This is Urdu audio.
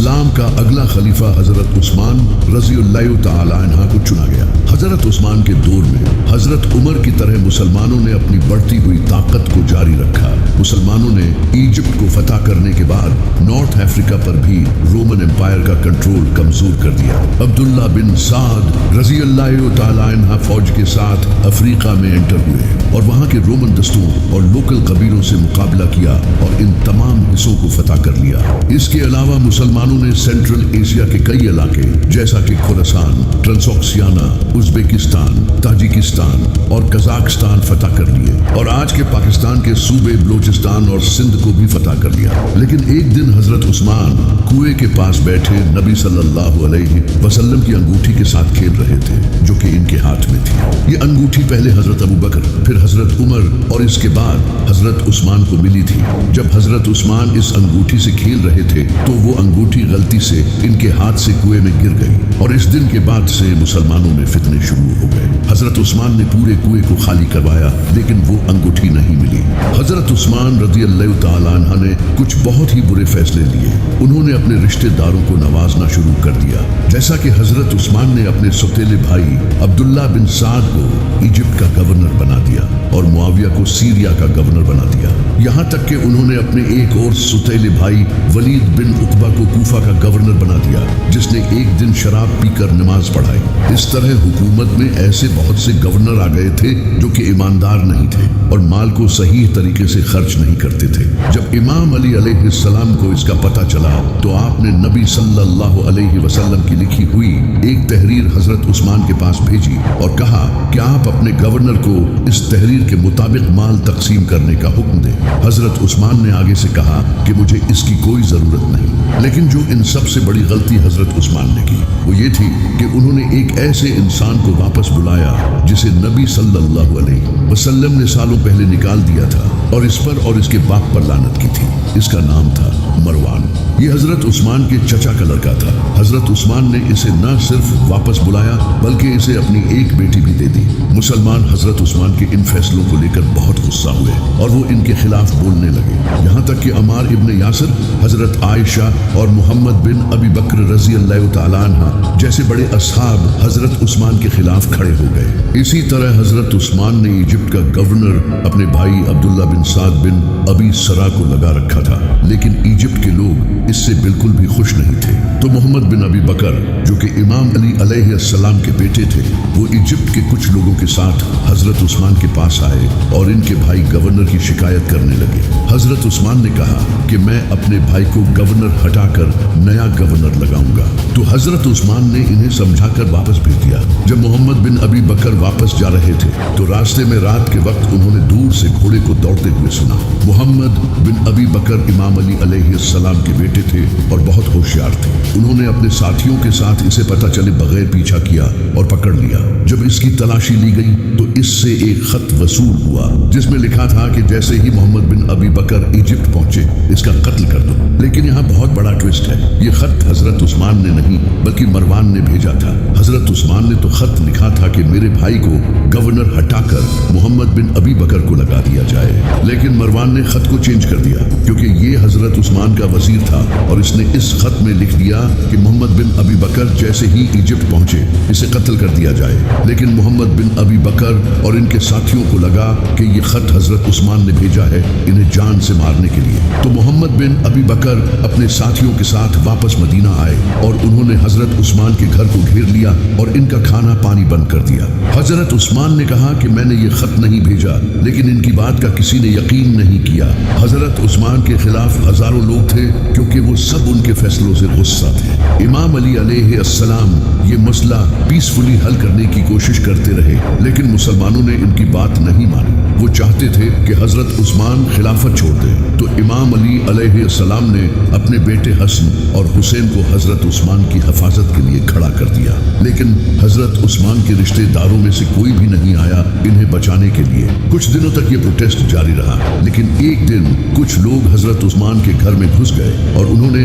اسلام کا اگلا خلیفہ حضرت عثمان رضی اللہ تعالی عنہ کو چنا گیا۔ حضرت عثمان کے دور میں حضرت عمر کی طرح مسلمانوں نے اپنی بڑھتی ہوئی طاقت کو جاری رکھا۔ مسلمانوں نے ایجپٹ کو فتح کرنے کے بعد نارتھ افریقہ پر بھی رومن امپائر کا کنٹرول کمزور کر دیا۔ عبداللہ بن سعد رضی اللہ تعالی عنہ فوج کے ساتھ افریقہ میں انٹر ہوئے اور وہاں کے رومن دستوں اور لوکل قبیلوں سے مقابلہ کیا اور ان تمام حصوں کو فتح کر لیا۔ اس کے علاوہ مسلمانوں نے سینٹرل ایشیا کے کئی علاقے جیسا کہ خراسان، ٹرانسوکسیانا، ازبکستان، تاجکستان اور قزاقستان فتح کر لیے اور آج کے پاکستان کے صوبے بلوچستان اور سندھ کو بھی فتح کر لیا۔ لیکن ایک دن حضرت عثمان کنویں کے پاس بیٹھے نبی صلی اللہ علیہ وسلم کی انگوٹھی کے ساتھ کھیل رہے تھے جو کہ ان کے ہاتھ میں تھی۔ یہ انگوٹھی پہلے حضرت ابو بکر، پھر حضرت عمر اور اس کے بعد حضرت عثمان کو ملی تھی۔ جب حضرت عثمان اس انگوٹھی سے کھیل رہے تھے تو وہ انگوٹھی غلطی سے ان کے ہاتھ سے کنویں میں گر گئی اور اس دن کے بعد سے مسلمانوں میں فتنے شروع ہو گئے۔ حضرت عثمان نے پورے کنویں کو خالی کروایا لیکن وہ انگوٹھی نہیں ملی۔ حضرت عثمان رضی اللہ تعالی عنہ نے کچھ بہت ہی برے فیصلے لیے۔ انہوں نے اپنے رشتہ داروں کو نوازنا شروع کر دیا، جیسا کہ حضرت عثمان نے اپنے سوتیلے بھائی عبداللہ بن سعد کو ایجپٹ کا گورنر بنا دیا اور معاویہ کو سیریا کا گورنر بنا دیا۔ یہاں تک کہ انہوں نے اپنے ایک اور سوتیلے بھائی ولید بن عقبہ کو کوفہ کا گورنر بنا دیا، جس نے ایک دن شراب پی کر نماز پڑھائی۔ اس طرح حکومت میں ایسے بہت سے گورنر آ گئے تھے جو کہ ایماندار نہیں تھے اور مال کو صحیح طریقے سے خرچ نہیں کرتے تھے۔ جب امام علی علیہ السلام کو اس کا پتہ چلا تو آپ نے نبی صلی اللہ علیہ وسلم کی لکھی ہوئی ایک تحریر حضرت عثمان کے پاس بھیجی اور کہا کہ آپ اپنے گورنر کو اس تحریر کے مطابق مال تقسیم کرنے کا حکم دیں۔ حضرت عثمان نے آگے سے کہا کہ مجھے اس کی کوئی ضرورت نہیں، لیکن جو ان سب سے بڑی غلطی حضرت عثمان نے کی وہ یہ تھی کہ انہوں نے ایک ایسے انسان کو واپس بلایا جسے نبی صلی اللہ علیہ وسلم نے سالوں پہلے نکال دیا تھا اور اس پر اور اس کے باپ پر لعنت کی تھی۔ اس کا نام تھا مروان۔ یہ حضرت عثمان کے چچا کا لڑکا تھا۔ حضرت عثمان نے اسے نہ صرف واپس بلایا بلکہ اسے اپنی ایک بیٹی بھی دے دی۔ مسلمان حضرت عثمان کے ان فیصلوں کو لے کر بہت غصہ ہوئے اور وہ ان کے خلاف بولنے لگے، یہاں تک کہ عمار ابن یاسر، حضرت عائشہ اور محمد بن ابی بکر رضی اللہ تعالی عنہ جیسے بڑے اصحاب حضرت عثمان کے خلاف کھڑے ہو گئے۔ اسی طرح حضرت عثمان نے ایجپٹ کا گورنر اپنے بھائی عبداللہ بن سعد بن ابی سرا کو لگا رکھا تھا، لیکن ایجپٹ کے لوگ اس سے بالکل بھی خوش نہیں تھے۔ تو محمد بن ابی بکر جو کہ امام علی علیہ السلام کے بیٹے تھے، وہ ایجپٹ کے کچھ لوگوں کے ساتھ حضرت عثمان کے پاس آئے اور ان کے بھائی گورنر کی شکایت کرنے لگے۔ حضرت عثمان نے کہا کہ میں اپنے بھائی کو گورنر ہٹا کر نیا گورنر لگاؤں گا۔ تو حضرت عثمان نے انہیں سمجھا کر واپس بھیج دیا۔ جب محمد بن ابی بکر واپس جا رہے تھے تو راستے میں رات کے وقت انہوں نے دور سے گھوڑے کو دوڑتے ہوئے سنا۔ محمد بن ابی بکر امام علی علیہ السلام کے بیٹے تھے اور بہت ہوشیار تھے۔ انہوں نے اپنے ساتھیوں کے ساتھ اسے پتہ چلے بغیر پیچھا کیا اور پکڑ لیا۔ جب اس کی تلاشی لی گئی تو اس سے ایک خط وصول ہوا جس میں لکھا تھا کہ جیسے ہی محمد بن ابی بکر ایجپٹ پہنچے اس کا قتل کر دو۔ لیکن یہاں بہت بڑا ٹویسٹ ہے، یہ خط حضرت عثمان نے نہیں بلکہ مروان نے بھیجا تھا۔ حضرت عثمان نے تو خط لکھا تھا کہ میرے بھائی کو گورنر ہٹا کر محمد بن ابی بکر کو لگا دیا جائے، لیکن مروان نے خط کو چینج کر دیا کیونکہ یہ حضرت عثمان کا وزیر تھا اور اس نے اس خط میں لکھ دیا کہ محمد بن ابی بکر جیسے ہی ایجپٹ پہنچے اسے قتل کر دیا جائے۔ لیکن محمد بن ابی بکر اور ان کے ساتھیوں کو لگا کہ یہ خط حضرت عثمان نے بھیجا ہے انہیں جان سے مارنے کے لیے۔ تو محمد بن ابی بکر اپنے ساتھیوں کے ساتھ واپس مدینہ آئے اور انہوں نے حضرت عثمان کے گھر کو گھیر لیا اور ان کا کھانا پانی بند کر دیا۔ حضرت عثمان نے کہا کہ میں نے یہ خط نہیں بھیجا، لیکن ان کی بات کا کسی نے یقین نہیں کیا۔ حضرت عثمان کے خلاف ہزاروں لوگ تھے کیونکہ وہ سب ان کے فیصلوں سے غصہ تھے۔ امام علی علیہ السلام یہ مسئلہ پیسفلی حل کرنے کی کوشش کرتے رہے لیکن مسلمانوں نے ان کی بات نہیں مانی۔ وہ چاہتے تھے کہ حضرت عثمان خلافت چھوڑ دیں، تو امام علی علیہ السلام نے اپنے بیٹے حسن اور حسین کو حضرت عثمان کی حفاظت کے لیے کھڑا کر دیا، لیکن حضرت عثمان کے رشتہ داروں میں سے کوئی بھی نہیں آیا انہیں بچانے کے لیے۔ کچھ دنوں تک یہ پروٹیسٹ جاری رہا، لیکن ایک دن کچھ لوگ حضرت عثمان کے گھر میں گھس گئے اور انہوں نے